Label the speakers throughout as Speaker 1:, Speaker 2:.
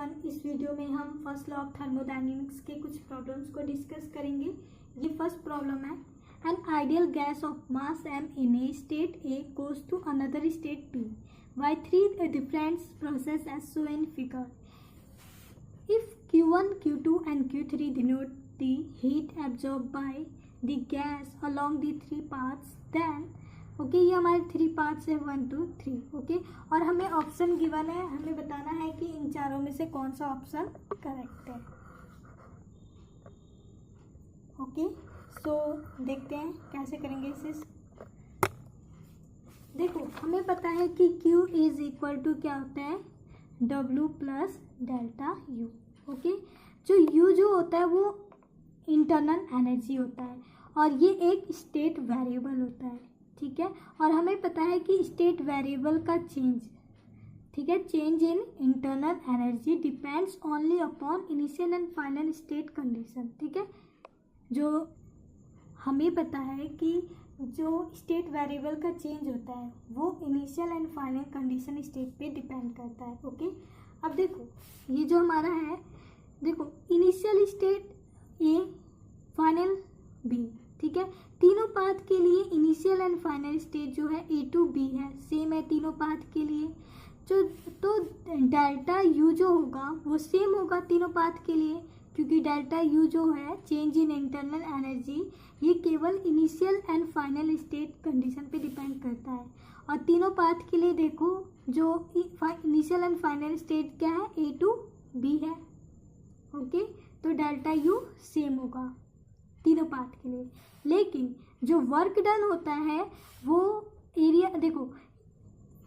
Speaker 1: Everyone, इस video में हम फर्स्ट लॉ ऑफ थर्मोडायनेमिक्स के कुछ प्रॉब्लम्स को डिस्कस करेंगे। ये फर्स्ट प्रॉब्लम है, an ideal gas of mass m in a state A goes to another state B by three different processes as shown in figure. If Q1, Q2 and Q3 denote the heat absorbed by the gas along the three paths, then ये हमारे 3 parts है 1 2 3। और हमें option given है, हमें बताना है कि इन चारों में से कौन सा ऑप्शन करेक्ट है। सो देखते हैं कैसे करेंगे इसे। देखो, हमें पता है कि Q इज इक्वल टू क्या होता है, W प्लस डेल्टा U। जो U जो होता है वो इंटरनल एनर्जी होता है और ये एक स्टेट वेरिएबल होता है, ठीक है। और हमें पता है कि स्टेट वेरिएबल का चेंज, ठीक है, change in internal energy depends only upon initial and final state condition, ठीक है। जो हमें पता है कि जो स्टेट वेरिएबल का चेंज होता है वो initial and final condition state पे डिपेंड करता है। अब देखो, ये जो हमारा है, देखो initial state A, final B, ठीक है। तीनों पाथ के लिए इनिशियल एंड फाइनल स्टेट जो है ए टू बी है, सेम है तीनों पाथ के लिए। तो डेल्टा यू जो होगा वो सेम होगा तीनों पाथ के लिए, क्योंकि डेल्टा यू जो है चेंज इन इंटरनल एनर्जी, ये केवल initial and final state condition पे डिपेंड करता है। और तीनों पाथ के लिए देखो, जो इनिशियल एंड फाइनल स्टेट क्या है, ए टू बी है। तो डेल्टा यू सेम होगा तीनों पाथ के लिए। लेकिन जो वर्क डन होता है वो एरिया, देखो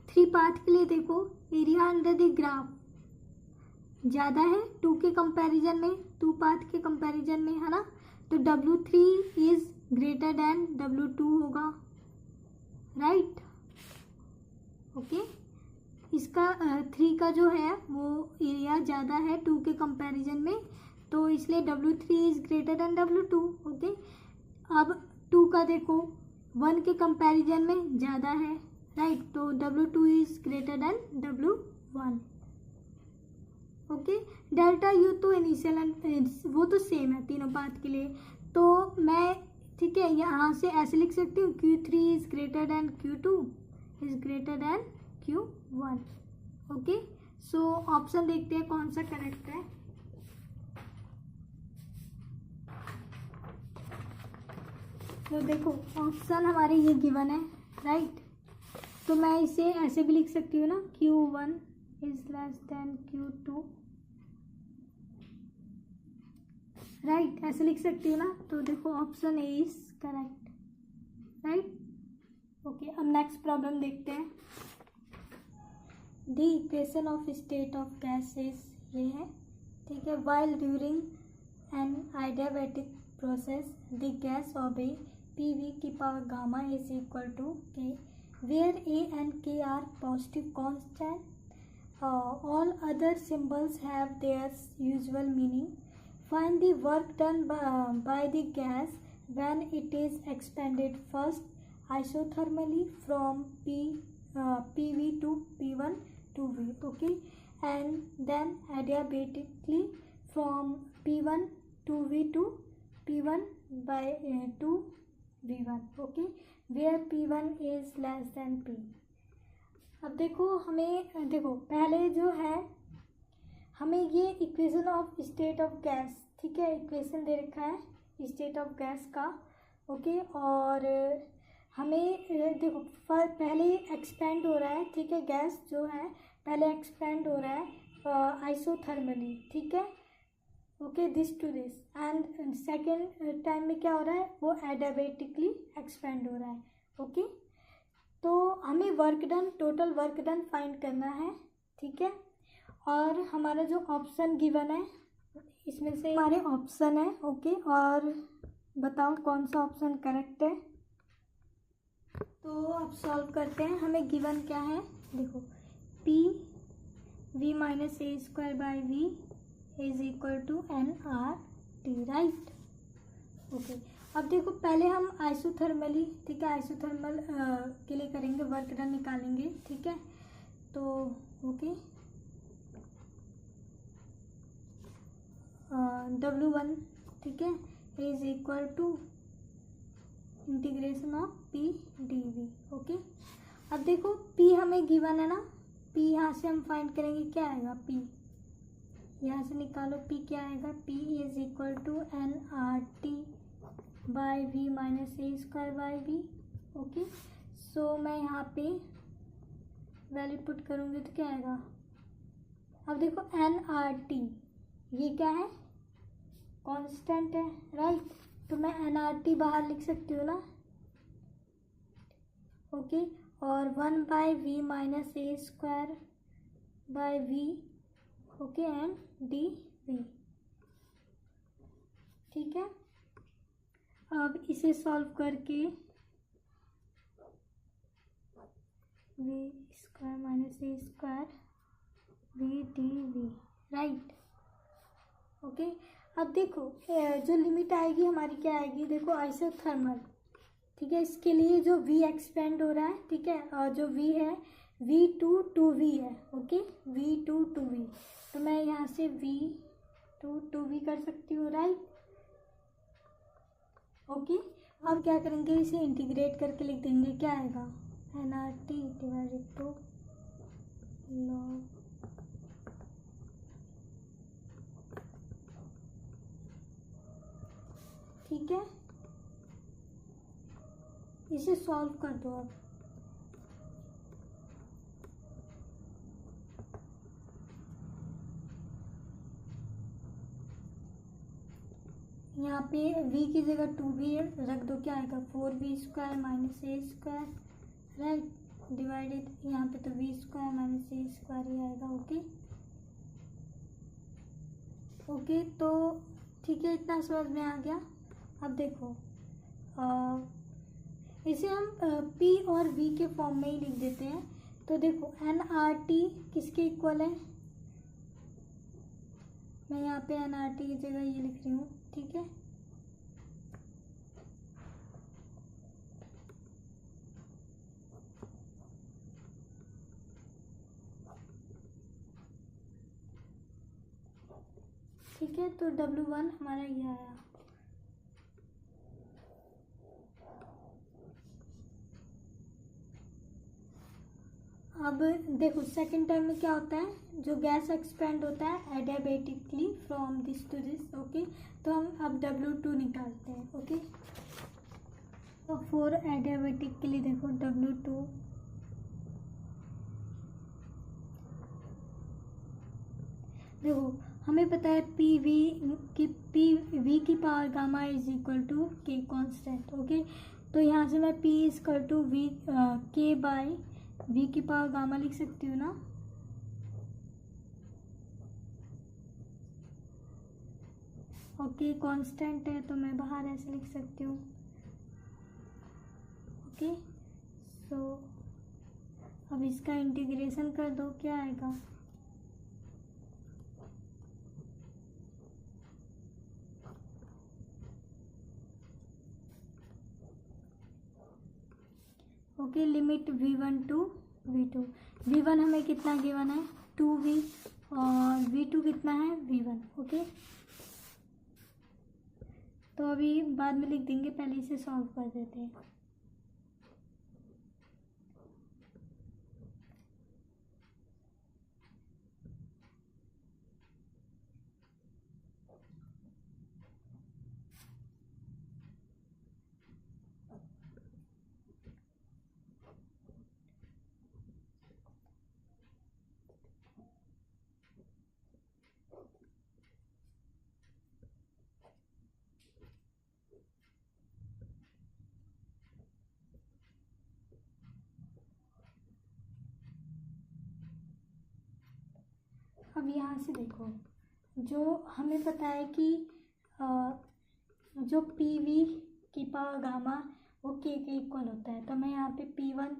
Speaker 1: 3 पाथ के लिए देखो एरिया अंडर द ग्राफ ज़्यादा है 2 के कंपैरिजन में, 2 पाथ के कंपैरिजन में, है ना। तो W3 is greater than W2 होगा, राइट। इसका 3 का जो है वो एरिया ज़्यादा है 2 के कंपैरिजन में, तो इसलिए W3 is greater than W2। अब 2 का देखो 1 के कंपैरिजन में ज़्यादा है, राइट, तो W2 is greater than W1। Delta U तो इनिशियल एंड वो तो सेम है तीनों पाथ के लिए, तो मैं, ठीक है, यहाँ से ऐसे लिख सकती हूँ Q3 is greater than Q2 is greater than Q1। So option देखते हैं कौन सा करेक्ट है। तो देखो ऑप्शन हमारे ये गिवन है, राइट। तो मैं इसे ऐसे भी लिख सकती हूँ ना, Q1 is less than Q2, right, ऐसे लिख सकती हूँ ना। तो देखो option A is correct, right. अब नेक्स्ट प्रॉब्लम देखते हैं। The equation of state of gases ये है, ठीक है। While during an adiabatic process the gas of a PV की power gamma is equal to K, where A and K are positive constant. All other symbols have their usual meaning. Find the work done by the gas when it is expanded first isothermally from PV to P1 to V, and then adiabatically from P1 to V to P1 by to V1, where P1 is less than P। अब देखो, हमें देखो पहले जो है हमें ये equation of state of gas, ठीक है, इक्वेशन दे रखा है स्टेट ऑफ गैस का। और हमें देखो पहले एक्सपेंड हो रहा है, ठीक है, गैस जो है पहले एक्सपेंड हो रहा है आइसोथर्मली, ठीक है, this to this, and second time में क्या हो रहा है, वो एडियाबेटिकली एक्सपेंड हो रहा है। तो हमें work done, total work done find करना है, ठीक है। और हमारा जो ऑप्शन गिवन है इसमें से हमारे ऑप्शन है, और बताओ कौन सा ऑप्शन करेक्ट है। तो अब सॉल्व करते हैं। हमें गिवन क्या है, देखो P V minus A square by V is equal to nRT, right. अब देखो पहले हम आइसोथर्मली, ठीक है, आइसोथर्मल के लिए करेंगे, वर्क डन निकालेंगे, ठीक है। तो W1, ठीक है, is equal to integration of P dV। Okay, अब देखो P हमें गिवन है ना, P यहाँ से हम फाइंड करेंगे, क्या आएगा P, यहाँ से निकालो P क्या आएगा, P is equal to NRT by V minus A square by V। Okay, so मैं यहाँ पे वैल्यू पुट करूँगी तो क्या आएगा, अब देखो NRT ये क्या है, कांस्टेंट है, राइट, तो मैं NRT बाहर लिख सकती हूँ ना। ओके, और 1 by V minus A square by V, okay, and D V, ठीक है। अब इसे सॉल्व करके वी स्क्वायर माइनस ए square V D V, right. Okay, अब देखो जो लिमिट आएगी हमारी क्या आएगी, देखो आइसोथर्मल, ठीक है, इसके लिए जो V एक्सपेंड हो रहा है, ठीक है, और जो V है V2 to V है। ओके, V2 to V, तो मैं यहाँ से V2 to V कर सकती हूँ, राइट। ओके, अब क्या करेंगे, इसे इंटीग्रेट करके लिख देंगे, क्या आएगा, NRT डिवाइडेड टू लॉग, ठीक है, इसे सॉल्व कर दो। अब यहाँ पे V की जगह 2V रख दो, क्या आएगा 4V स्क्वायर माइनस ए स्क्वायर, राइट, डिवाइडेड यहाँ पे तो V स्क्वायर माइनस ए स्क्वायर ही आएगा। ओके, ओके, तो ठीक है, इतना समझ में आ गया। अब देखो इसे हम P और V के फॉर्म में ही लिख देते हैं, तो देखो NRT किसके इक्वल है, मैं यहाँ पे NRT की जगह ये लिख रही हूँ, ठीक है, ठीक है, तो W1 हमारा ये आया। अब देखो सेकंड टर्म में क्या होता है, जो गैस एक्सपेंड होता है adiabatically from this to this. Okay, तो हम अब W2 निकालते हैं। ओके, तो फॉर एडियाबेटिक के लिए देखो W2 देखो हमें पता है PV की power gamma is equal to K constant. Okay, तो यहाँ से मैं P is equal to V K by V की पावर गामा लिख सकती हूँ ना। ओके, कांस्टेंट है तो मैं बाहर ऐसे लिख सकती हूँ। ओके, सो अब इसका इंटीग्रेशन कर दो, क्या आएगा, okay, limit V1 to V2। V1 हमें कितना गिवन है 2V और V2 कितना है V1। ओके, तो अभी बाद में लिख देंगे, पहले इसे सॉल्व कर देते हैं। अब यहाँ से देखो, जो हमें पता है कि जो PV की पावर गामा वो K के इक्वल होता है, तो मैं यहाँ पे P1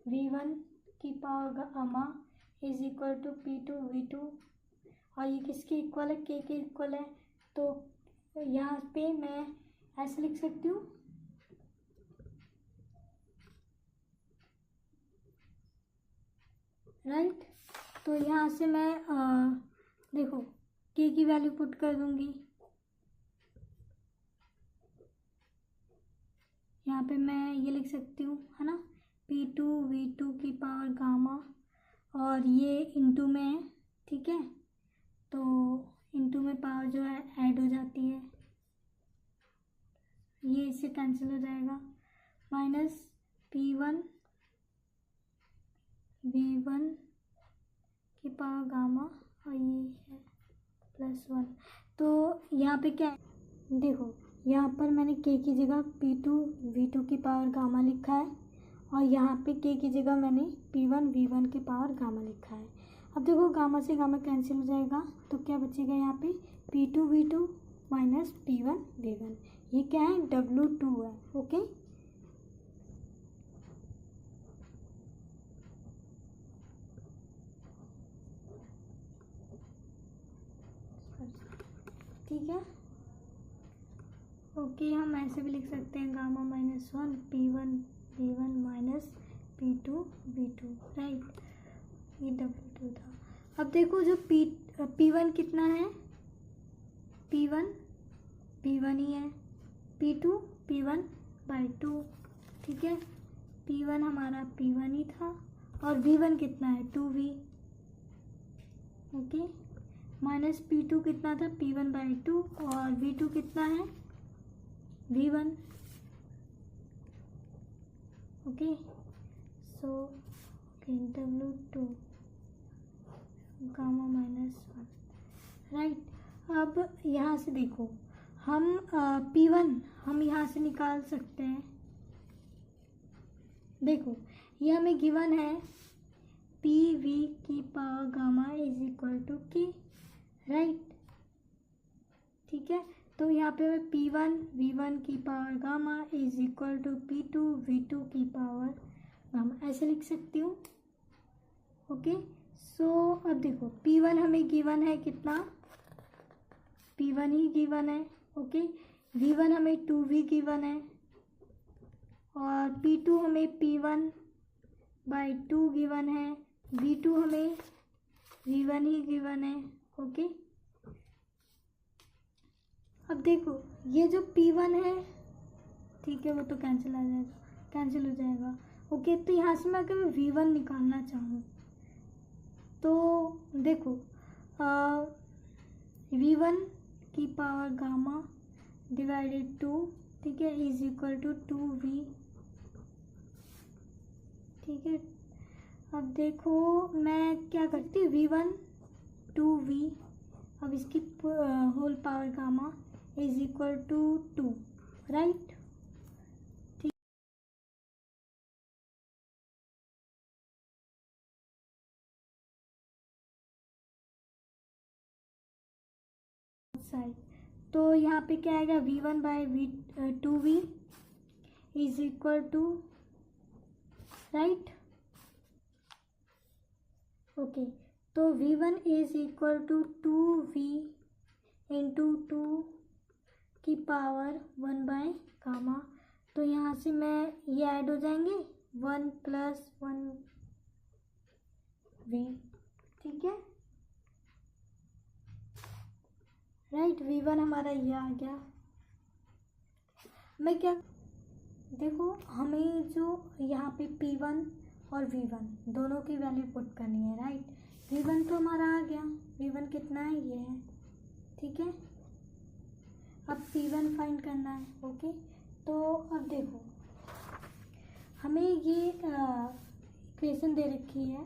Speaker 1: V1 की power gamma is equal to P2 V2, और ये किसके इक्वल है, K के इक्वल है, तो यहाँ पे मैं ऐसे लिख सकती हूँ, राइट। तो यहाँ से मैं देखो K की वैल्यू पुट कर दूंगी, यहाँ पे मैं ये लिख सकती हूँ, है ना, P2 V2 की पावर गामा, और ये इंटू में है, ठीक है, तो इंटू में पावर जो है ऐड हो जाती है, ये इससे कैंसिल हो जाएगा, माइनस P1 V1 की पावर गामा, और ये है +1। तो यहाँ पे क्या है, देखो यहाँ पर मैंने k की जगह P2 V2 की पावर गामा लिखा है, और यहाँ पे k की जगह मैंने P1 V1 की पावर गामा लिखा है। अब देखो गामा से गामा कैंसिल हो जाएगा, तो क्या बचेगा यहाँ पे P2 V2 minus P1 V1, ये क्या है W2 है, ओके। ठीक है, ओके, हम ऐसे भी लिख सकते हैं gamma -1 P1 V1 minus P2 V2, right, ये W2 था। अब देखो जो P1 कितना है, P1 ही है, P2 P1/2, ठीक है, P1 हमारा P1 ही था, और V1 कितना है 2V, ओके, माइनस P2 कितना था P1/2, और V2 कितना है V1, ओके, सो W2 गामा -1, राइट। अब यहाँ से देखो हम P1 हम यहाँ से निकाल सकते हैं, देखो ये हमें गिवन है PV की पावर गामा = K, राइट, ठीक है, तो यहाँ पे P1 V1 की पावर गामा = P2 V2 की पावर गामा, ऐसे लिख सकती हूँ, ओके। सो अब देखो P1 हमें गिवन है कितना, P1 ही गिवन है, ओके, V1 हमें 2V गिवन है, और P2 हमें P1/2 गिवन है, V2 हमें V1 ही गिवन है, ओके। अब देखो ये जो P1 है, ठीक है, वो तो कैंसिल हो जाएगा, ओके। तो यहाँ से मैं अगर V1 निकालना चाहूँ तो देखो V1 की पावर गामा / 2, ठीक है, = 2V, ठीक है। अब देखो मैं क्या करती हूँ, V1 2V, अब इसकी whole power gamma = 2, right, side. तो यहाँ पे क्या आएगा V1/2V = राइट, ओके। तो V1 = 2V × 2 की पावर 1/गामा, तो यहाँ से मैं ये ऐड हो जाएंगे 1 + 1V, ठीक है, राइट। V1 हमारा ये आ गया। मैं क्या, देखो हमें जो यहाँ पे P1 और V1 दोनों की वैल्यू पुट करनी है, राइट। V1 तो हमारा आ गया, V1 कितना है, ये है, ठीक है। अब P1 फाइंड करना है, ओके। तो अब देखो हमें ये इक्वेशन दे रखी है,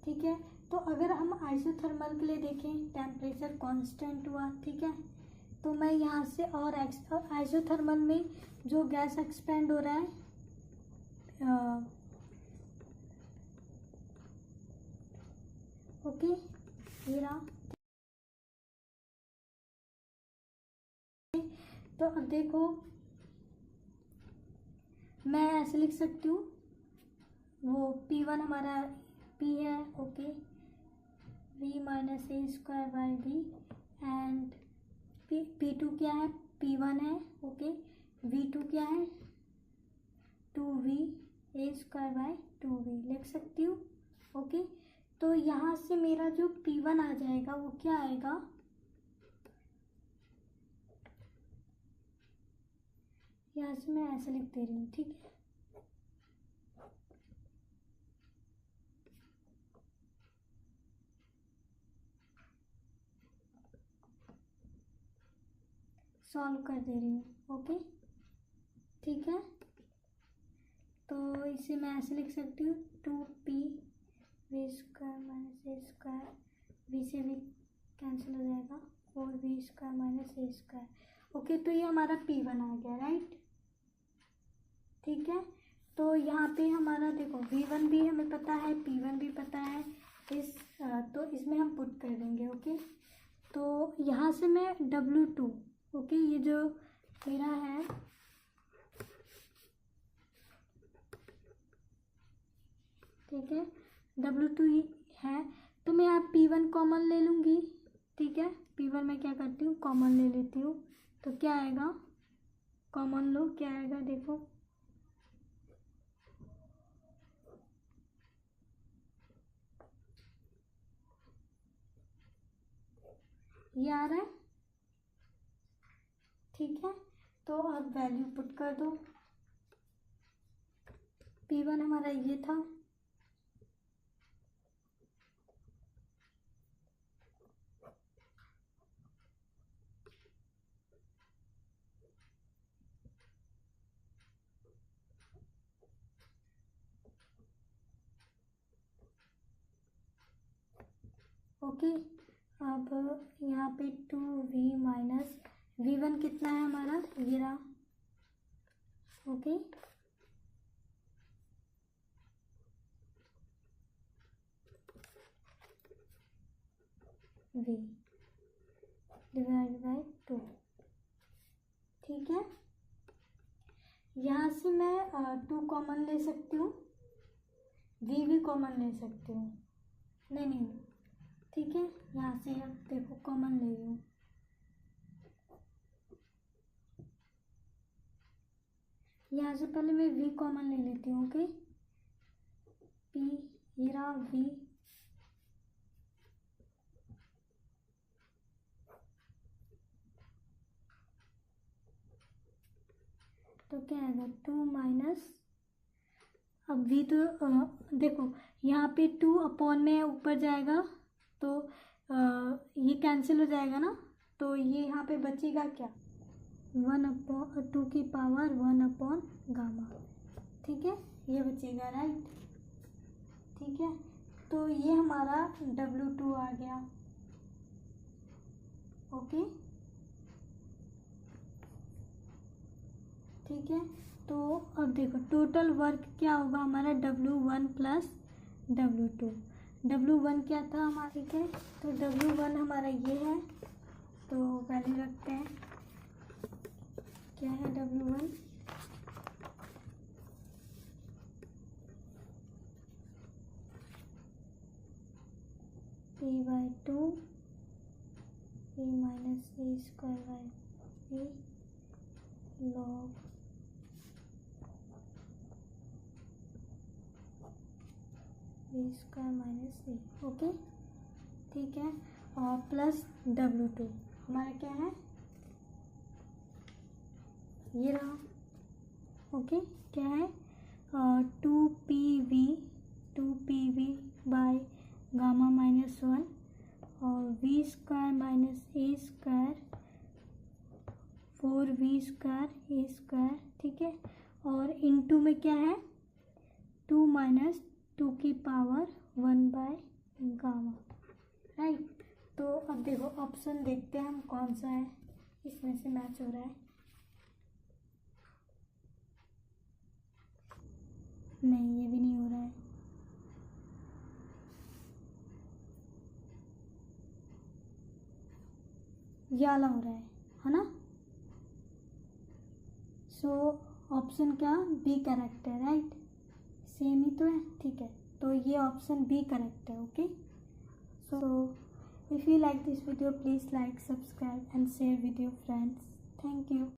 Speaker 1: ठीक है। तो अगर हम आइसोथर्मल के लिए देखें, टेम्परेचर कांस्टेंट हुआ, ठीक है, तो मैं यहाँ से और आइसोथर्मल में जो गैस एक्सपेंड हो रहा है, ओके, ये रहा। तो अब देखो मैं ऐसे लिख सकती हूँ, वो P1 हमारा P है, okay, V - A² V, and P2 क्या है, P1 है, ओके, V2 क्या है 2V A² 2V लिख सकती हूँ, ओके। तो यहाँ से मेरा जो P1 आ जाएगा वो क्या आएगा, यहाँ से मैं ऐसे लिख दे रही हूँ, ठीक है। सॉल्व कर दे रही हूँ, ओके, ठीक है। तो इसे मैं ऐसे लिख सकती हूँ 2p वी स्क्वायर माइनस ए स्क्वायर, वी से भी कैंसिल हो जाएगा, 4v स्क्वायर माइनस ए स्क्वायर, ओके। तो ये हमारा p1 आ गया, राइट, ठीक है। तो यहाँ पे हमारा देखो v1 भी हमें पता है, p1 भी पता है, तो इसमें हम पुट कर देंगे, ओके। तो यहाँ से मैं w2, ओके, ये जो मेरा है, ठीक है, w2 है, तो मैं यहाँ p1 कॉमन ले लूँगी, ठीक है। p1 में क्या करती हूँ, कॉमन ले लेती हूँ, तो क्या आएगा, कॉमन लो, क्या आएगा देखो, ये आ रहा है, ठीक है। तो अब वैल्यू पुट कर दो, p1 हमारा ये था, ओके। अब यहाँ पे 2v माइनस v1 कितना है हमारा, ये रहा, ओके। v डिवाइड बाय 2, ठीक है। यहाँ से मैं 2 कॉमन ले सकती हूँ, v भी कॉमन ले सकती हूँ, नहीं, ठीक है। यहाँ से अब देखो कॉमन ले रही हूँ, यहाँ से पहले मैं v कॉमन ले लेती हूँ, ओके। p ये रहा v, तो क्या आएगा 2 माइनस, अब v तो देखो यहाँ पे 2 अपॉन में ऊपर जाएगा, तो ये कैंसिल हो जाएगा ना, तो ये यहाँ पे बचेगा क्या, 1/2 की पावर 1 गामा, ठीक है, ये बचेगा, राइट, ठीक है। तो ये हमारा w2 आ गया, ओके, ठीक है। तो अब देखो टोटल वर्क क्या होगा हमारा, w1 प्लस w2, w1 क्या था हमारा, ठीक है। तो w1 हमारा ये है, तो वैल्यू रखते हैं, क्या है w1, p/2 p minus A square by p log A square minus A, okay, ठीक है। और प्लस w2 हमारा क्या है, ये रहा, ओके, क्या है 2pv बाय गामा माइनस 1 और v स्क्वायर माइनस ए स्क्वायर 4v स्क्वायर ए स्क्वायर, ठीक है। और इनटू में क्या है 2 माइनस 2 की पावर 1 बाय गामा, राइट। तो अब देखो ऑप्शन देखते हैं हम कौन सा है इसमें से मैच हो रहा है, नहीं ये भी नहीं हो रहा है, ये वाला हो रहा है ना। सो ऑप्शन क्या, बी करेक्ट है, राइट, सेम ही तो है, ठीक है। तो ये ऑप्शन बी करेक्ट है, okay. So if you like this video, please like, subscribe and share with your friends. Thank you.